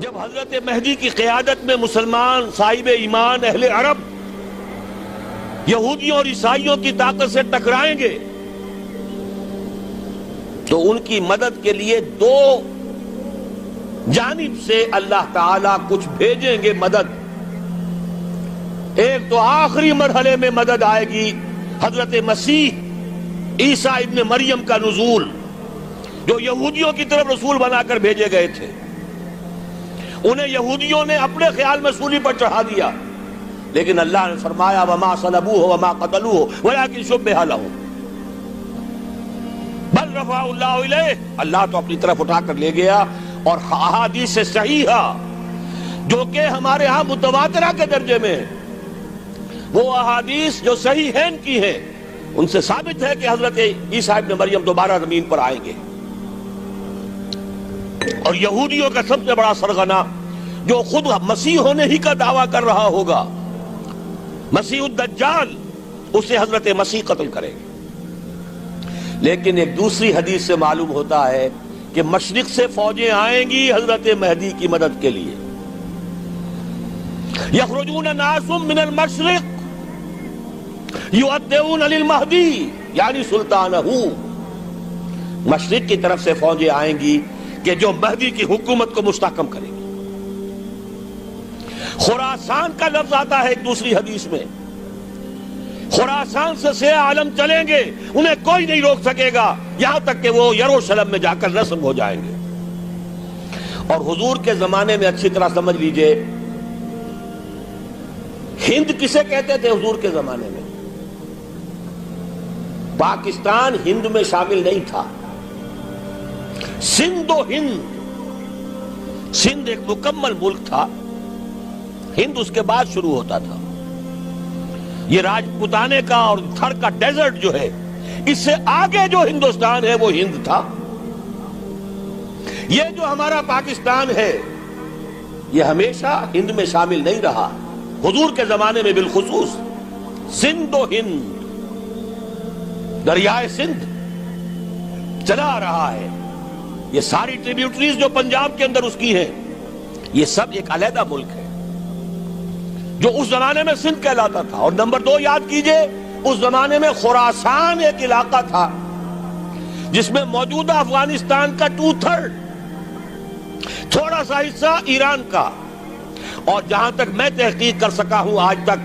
جب حضرت مہدی کی قیادت میں مسلمان صاحب ایمان اہل عرب یہودیوں اور عیسائیوں کی طاقت سے ٹکرائیں گے تو ان کی مدد کے لیے دو جانب سے اللہ تعالیٰ کچھ بھیجیں گے مدد. ایک تو آخری مرحلے میں مدد آئے گی حضرت مسیح عیسیٰ ابن مریم کا نزول، جو یہودیوں کی طرف رسول بنا کر بھیجے گئے تھے. انہیں یہودیوں نے اپنے خیال میں سولی پر چڑھا دیا، لیکن اللہ نے فرمایا وما صلبوہ وما قتلوہ ولکن شبہ لہم بل رفعہ اللہ الیہ. اللہ تو اپنی طرف اٹھا کر لے گیا. اور احادیث صحیحہ جو کہ ہمارے ہاں متواترہ کے درجے میں وہ احادیث جو صحیحین کی ہیں ان سے ثابت ہے کہ حضرت عیسیٰ ابن مریم دوبارہ زمین پر آئیں گے. اور یہودیوں کا سب سے بڑا سرغنہ جو خود مسیح ہونے ہی کا دعویٰ کر رہا ہوگا، مسیح الدجال، اسے حضرت مسیح قتل کریں گے. لیکن ایک دوسری حدیث سے معلوم ہوتا ہے کہ مشرق سے فوجیں آئیں گی حضرت مہدی کی مدد کے لیے. یخرجون ناس من المشرق یؤدون للمہدی یعنی سلطانہ. مشرق کی طرف سے فوجیں آئیں گی کہ جو مہدی کی حکومت کو مستحکم کریں گی. خراسان کا لفظ آتا ہے ایک دوسری حدیث میں. خراسان سے سیاہ عالم چلیں گے، انہیں کوئی نہیں روک سکے گا یہاں تک کہ وہ یروشلم میں جا کر رسم ہو جائیں گے. اور حضور کے زمانے میں اچھی طرح سمجھ لیجئے، ہند کسے کہتے تھے حضور کے زمانے میں؟ پاکستان ہند میں شامل نہیں تھا. سندھ و ہند، سندھ ایک مکمل ملک تھا، ہند اس کے بعد شروع ہوتا تھا. یہ راجپوتانے کا اور تھر کا ڈیزرٹ جو ہے، اس سے آگے جو ہندوستان ہے وہ ہند تھا. یہ جو ہمارا پاکستان ہے یہ ہمیشہ ہند میں شامل نہیں رہا. حضور کے زمانے میں بالخصوص سندھ و ہند، دریائے سندھ چلا آ رہا ہے. یہ ساری ٹریبیوٹریز جو پنجاب کے اندر اس کی ہیں، یہ سب ایک علیحدہ ملک ہے جو اس زمانے میں سندھ کہلاتا تھا. اور نمبر 2 یاد کیجئے، اس زمانے میں خراسان ایک علاقہ تھا جس میں موجودہ افغانستان کا 2/3، تھوڑا سا حصہ ایران کا، اور جہاں تک میں تحقیق کر سکا ہوں آج تک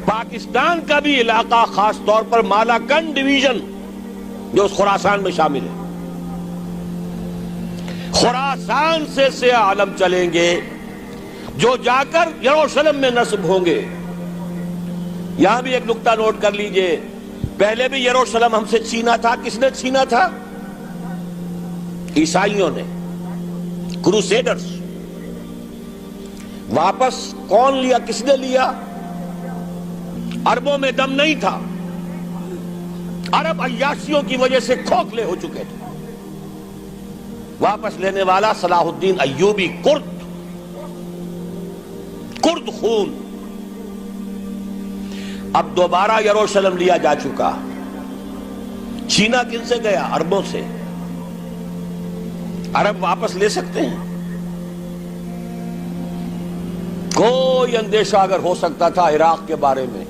پاکستان کا بھی علاقہ، خاص طور پر مالاکنڈ ڈویژن جو اس خراسان میں شامل ہے. خراسان سے سیاہ عالم چلیں گے جو جا کر یروشلم میں نصب ہوں گے. یہاں بھی ایک نقطہ نوٹ کر لیجئے، پہلے بھی یروشلم ہم سے چھینا تھا. کس نے چھینا تھا؟ عیسائیوں نے، کروسیڈرز. واپس کون لیا؟ کس نے لیا؟ عربوں میں دم نہیں تھا، عرب عیاشیوں کی وجہ سے کھوکھلے ہو چکے تھے. واپس لینے والا صلاح الدین ایوبی، کرد خون. اب دوبارہ یروشلم لیا جا چکا. چھینا کن سے گیا؟ عربوں سے. عرب واپس لے سکتے ہیں؟ کوئی اندیشہ اگر ہو سکتا تھا عراق کے بارے میں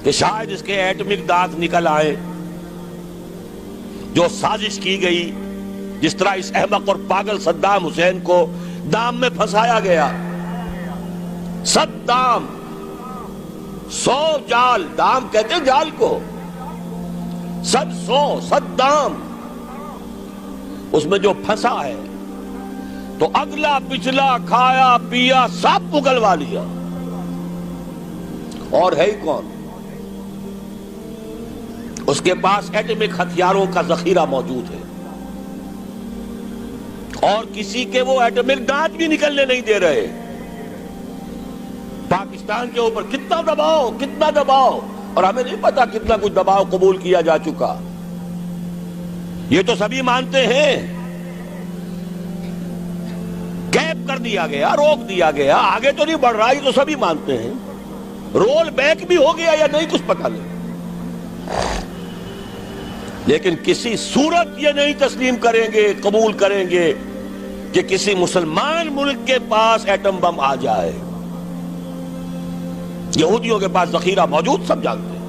کہ شاید اس کے ایٹمک دانت نکل آئے، جو سازش کی گئی، جس طرح اس احمق اور پاگل صدام حسین کو دام میں پھنسایا گیا. صدام 100 جال، دام کہتے ہیں جال کو، 100 اس میں جو پھنسا ہے تو اگلا پچھلا کھایا پیا سب اگلوا لیا. اور ہے ہی کون؟ اس کے پاس ایٹمک ہتھیاروں کا ذخیرہ موجود ہے، اور کسی کے وہ ایٹمک دانت بھی نکلنے نہیں دے رہے. پاکستان کے اوپر کتنا دباؤ، اور ہمیں نہیں پتا کتنا کچھ دباؤ قبول کیا جا چکا. یہ تو سبھی مانتے ہیں. گیپ کر دیا گیا، روک دیا گیا، آگے تو نہیں بڑھ رہا، یہ تو سبھی مانتے ہیں. رول بیک بھی ہو گیا یا نہیں کچھ پتہ نہیں، لیکن کسی صورت یہ نہیں تسلیم کریں گے، قبول کریں گے کہ کسی مسلمان ملک کے پاس ایٹم بم آ جائے. یہودیوں کے پاس ذخیرہ موجود، سب جانتے ہیں.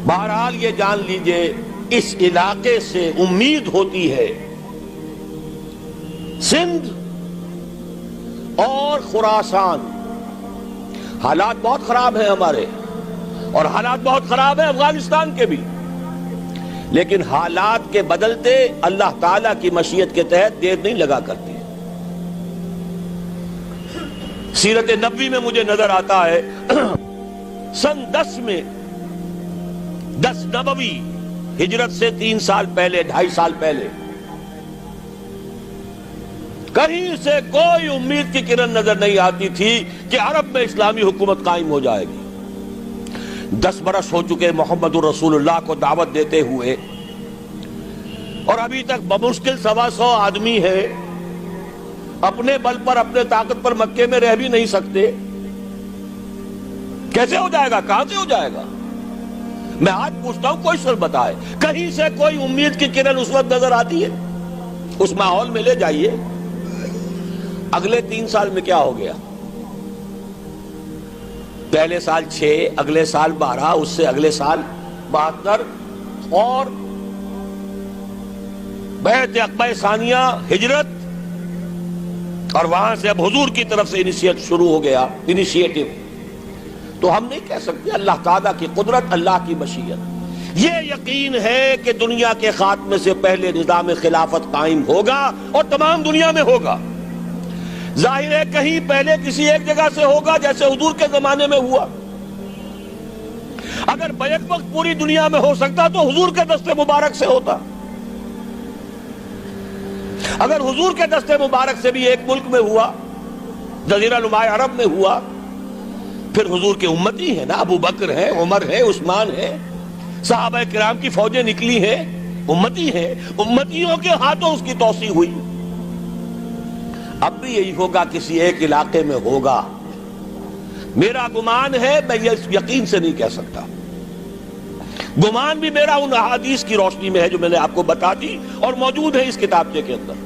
بہرحال یہ جان لیجئے اس علاقے سے امید ہوتی ہے سندھ اور خراسان. حالات بہت خراب ہیں ہمارے، اور حالات بہت خراب ہیں افغانستان کے بھی، لیکن حالات کے بدلتے اللہ تعالیٰ کی مشیت کے تحت دیر نہیں لگا کرتی. سیرت نبوی میں مجھے نظر آتا ہے سن 10 میں 10 نبوی ہجرت سے 3 سال پہلے، 2.5 سال پہلے، کہیں سے کوئی امید کی کرن نظر نہیں آتی تھی کہ عرب میں اسلامی حکومت قائم ہو جائے گی. 10 برس ہو چکے محمد الرسول اللہ کو دعوت دیتے ہوئے، اور ابھی تک بمشکل 125 آدمی ہے. اپنے بل پر، اپنے طاقت پر مکے میں رہ بھی نہیں سکتے. کیسے ہو جائے گا؟ کہاں سے ہو جائے گا؟ میں آج پوچھتا ہوں، کوئی شخص بتائے کہیں سے کوئی امید کی کرن اس وقت نظر آتی ہے؟ اس ماحول میں لے جائیے. اگلے 3 سال میں کیا ہو گیا؟ پہلے سال 6، اگلے سال 12، اس سے اگلے سال 72، اور بیعت عقبہ ثانیہ، ہجرت، اور وہاں سے اب حضور کی طرف سے شروع ہو گیا انیشیٹو. تو ہم نہیں کہہ سکتے. اللہ تعالیٰ کی قدرت، اللہ کی مشیت. یہ یقین ہے کہ دنیا کے خاتمے سے پہلے نظام خلافت قائم ہوگا، اور تمام دنیا میں ہوگا. ظاہر ہے کہیں پہلے کسی ایک جگہ سے ہوگا، جیسے حضور کے زمانے میں ہوا. اگر بیک وقت پوری دنیا میں ہو سکتا تو حضور کے دست مبارک سے ہوتا. اگر حضور کے دست مبارک سے بھی ایک ملک میں ہوا، جزیرہ نماء عرب میں ہوا، پھر حضور کے امتی ہیں نا، ابو بکر ہے، عمر ہے، عثمان ہے، صحابہ کرام کی فوجیں نکلی ہیں، امتی ہیں. امتیوں کے ہاتھوں اس کی توسیع ہوئی. اب بھی یہی ہوگا، کسی ایک علاقے میں ہوگا. میرا گمان ہے، میں یہ یقین سے نہیں کہہ سکتا. گمان بھی میرا ان احادیث کی روشنی میں ہے جو میں نے آپ کو بتا دی اور موجود ہے اس کتابچے کے اندر.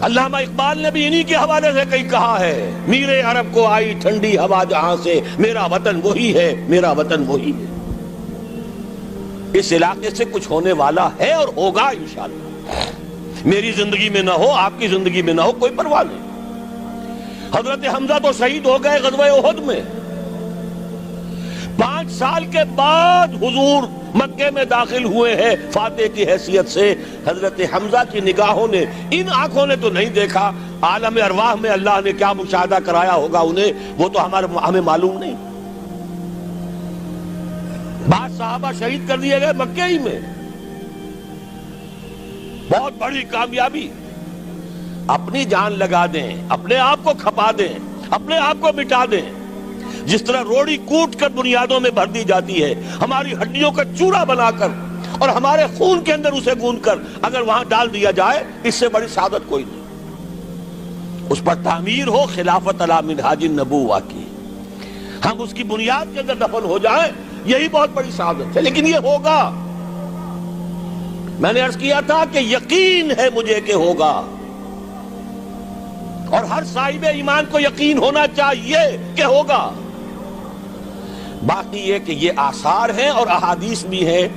علامہ اقبال نے بھی انہی کے حوالے سے کئی کہا ہے، میرے عرب کو آئی ٹھنڈی ہوا جہاں سے، میرا وطن وہی ہے، میرا وطن وہی ہے. اس علاقے سے کچھ ہونے والا ہے اور ہوگا انشاءاللہ. میری زندگی میں نہ ہو، آپ کی زندگی میں نہ ہو، کوئی پرواہ نہیں. حضرت حمزہ تو شہید ہو گئے غزوہ احد میں. 5 سال کے بعد حضور مکے میں داخل ہوئے ہیں فاتح کی حیثیت سے. حضرت حمزہ کی نگاہوں نے، ان آنکھوں نے تو نہیں دیکھا، عالم ارواح میں اللہ نے کیا مشاہدہ کرایا ہوگا انہیں، وہ تو ہمیں معلوم نہیں. بعض صحابہ شہید کر دیے گئے مکے ہی میں. بہت بڑی کامیابی. اپنی جان لگا دیں، اپنے آپ کو کھپا دیں، اپنے آپ کو مٹا دیں. جس طرح روڑی کوٹ کر بنیادوں میں بھر دی جاتی ہے، ہماری ہڈیوں کا چورا بنا کر اور ہمارے خون کے اندر اسے گوندھ کر اگر وہاں ڈال دیا جائے، اس سے بڑی سعادت کوئی نہیں. اس پر تعمیر ہو خلافت علی منہاج النبوہ کی، ہم اس کی بنیاد کے اندر دفن ہو جائیں، یہی بہت بڑی سعادت ہے. لیکن یہ ہوگا. میں نے عرض کیا تھا کہ یقین ہے مجھے کہ ہوگا، اور ہر صاحب ایمان کو یقین ہونا چاہیے کہ ہوگا. باقی یہ کہ یہ آثار ہیں اور احادیث بھی ہیں،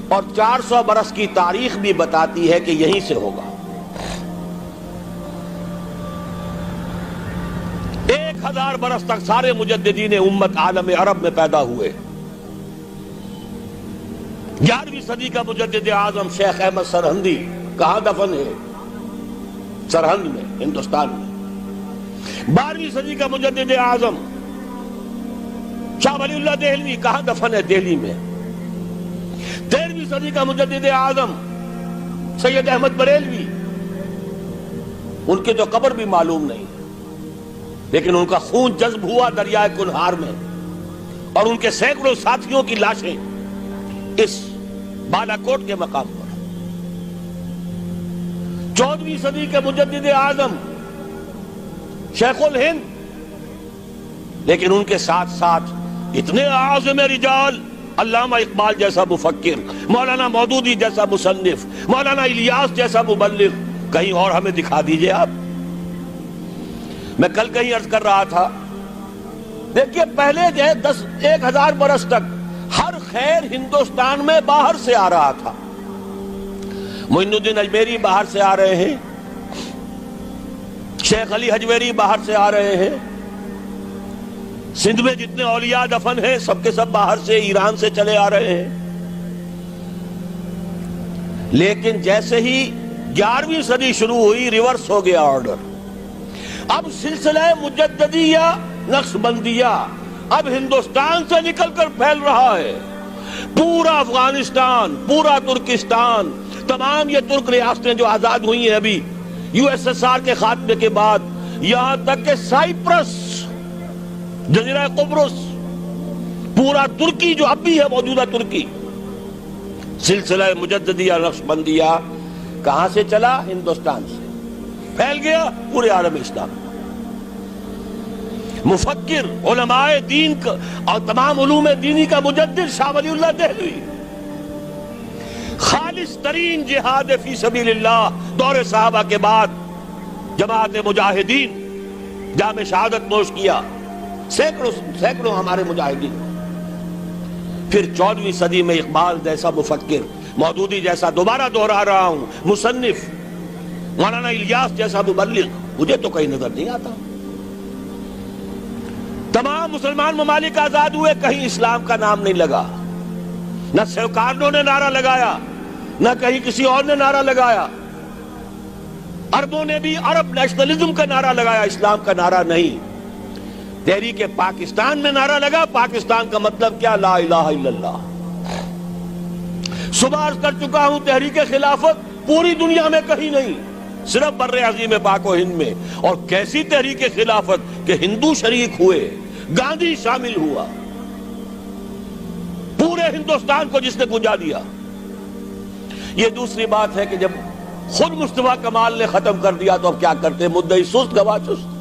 اور 400 برس کی تاریخ بھی بتاتی ہے کہ یہیں سے ہوگا. 1000 برس تک سارے مجددین امت عالم عرب میں پیدا ہوئے. 11ویں صدی کا مجدد اعظم شیخ احمد سرہندی کہاں دفن ہے؟ سرہند میں، ہندوستان میں. 12ویں صدی کا مجدد اعظم شاہ ولی اللہ دہلوی کہاں دفن ہے؟ دہلی میں. 13ویں صدی کا مجدد اعظم سید احمد بریلوی، ان کی تو قبر بھی معلوم نہیں، لیکن ان کا خون جذب ہوا دریائے کنہار میں، اور ان کے سینکڑوں ساتھیوں کی لاشیں اس بالا کوٹ کے مقام پر. 14ویں صدی کے مجدد اعظم شیخ الہند، لیکن ان کے ساتھ ساتھ اتنے اعظم رجال علامہ اقبال جیسا مفکر، مولانا مودودی جیسا مصنف، مولانا الیاس جیسا مبلغ کہیں اور ہمیں دکھا دیجئے آپ۔ میں کل کہیں عرض کر رہا تھا، دیکھیے پہلے جو ہے 1000 برس تک ہر خیر ہندوستان میں باہر سے آ رہا تھا۔ معین الدین اجمیری باہر سے آ رہے ہیں، شیخ علی حجویری باہر سے آ رہے ہیں، سندھ میں جتنے اولیاء دفن ہیں سب کے سب باہر سے، ایران سے چلے آ رہے ہیں۔ لیکن جیسے ہی 11ویں صدی شروع ہوئی ریورس ہو گیا آرڈر۔ اب سلسلہ مجددیہ نقش بندیہ اب ہندوستان سے نکل کر پھیل رہا ہے، پورا افغانستان، پورا ترکستان، تمام یہ ترک ریاستیں جو آزاد ہوئی ہیں ابھی USSR کے خاتمے کے بعد، یہاں تک کہ سائپرس، جزیرہ قبرص، پورا ترکی جو اب بھی ہے موجودہ ترکی، سلسلہ مجددیہ نقش بندیہ کہاں سے چلا؟ ہندوستان سے پھیل گیا پورے عالم اسلام۔ مفکر، علماء دین اور تمام علوم دینی کا مجدد شاہ ولی اللہ دہلوی، خالص ترین جہاد فی سبیل اللہ دور صحابہ کے بعد جماعت مجاہدین جام شہادت نوش کیا، سینکڑوں ہمارے مجاہدین۔ پھر 14ویں صدی میں اقبال جیسا مفکر، مودودی جیسا، دوبارہ دوہرا رہا ہوں، مصنف، مولانا الیاس جیسا مبلغ مجھے تو کہیں نظر نہیں آتا۔ تمام مسلمان ممالک آزاد ہوئے، کہیں اسلام کا نام نہیں لگا، نہ سیوکارنوں نے نعرہ لگایا، نہ کہیں کسی اور نے نعرہ لگایا۔ عربوں نے بھی عرب نیشنلزم کا نعرہ لگایا، اسلام کا نعرہ نہیں۔ تحریک پاکستان میں نعرہ لگا، پاکستان کا مطلب کیا؟ لا الہ الا اللہ۔ صبح عرض کر چکا ہوں، تحریک خلافت پوری دنیا میں کہیں نہیں، صرف بر عظیم پاک و ہند میں۔ اور کیسی تحریک خلافت کہ ہندو شریک ہوئے، گاندھی شامل ہوا، پورے ہندوستان کو جس نے گنجا دیا۔ یہ دوسری بات ہے کہ جب خود مصطفیٰ کمال نے ختم کر دیا تو اب کیا کرتے؟ مدعی سست گواہ چست۔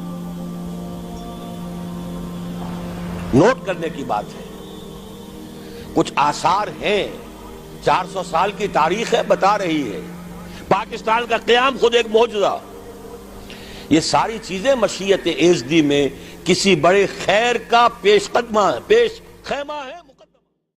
نوٹ کرنے کی بات ہے، کچھ آثار ہیں، 400 سال کی تاریخ ہے، بتا رہی ہے پاکستان کا قیام خود ایک معجزہ۔ یہ ساری چیزیں مشیت ایزدی میں کسی بڑے خیر کا پیش خیمہ ہے۔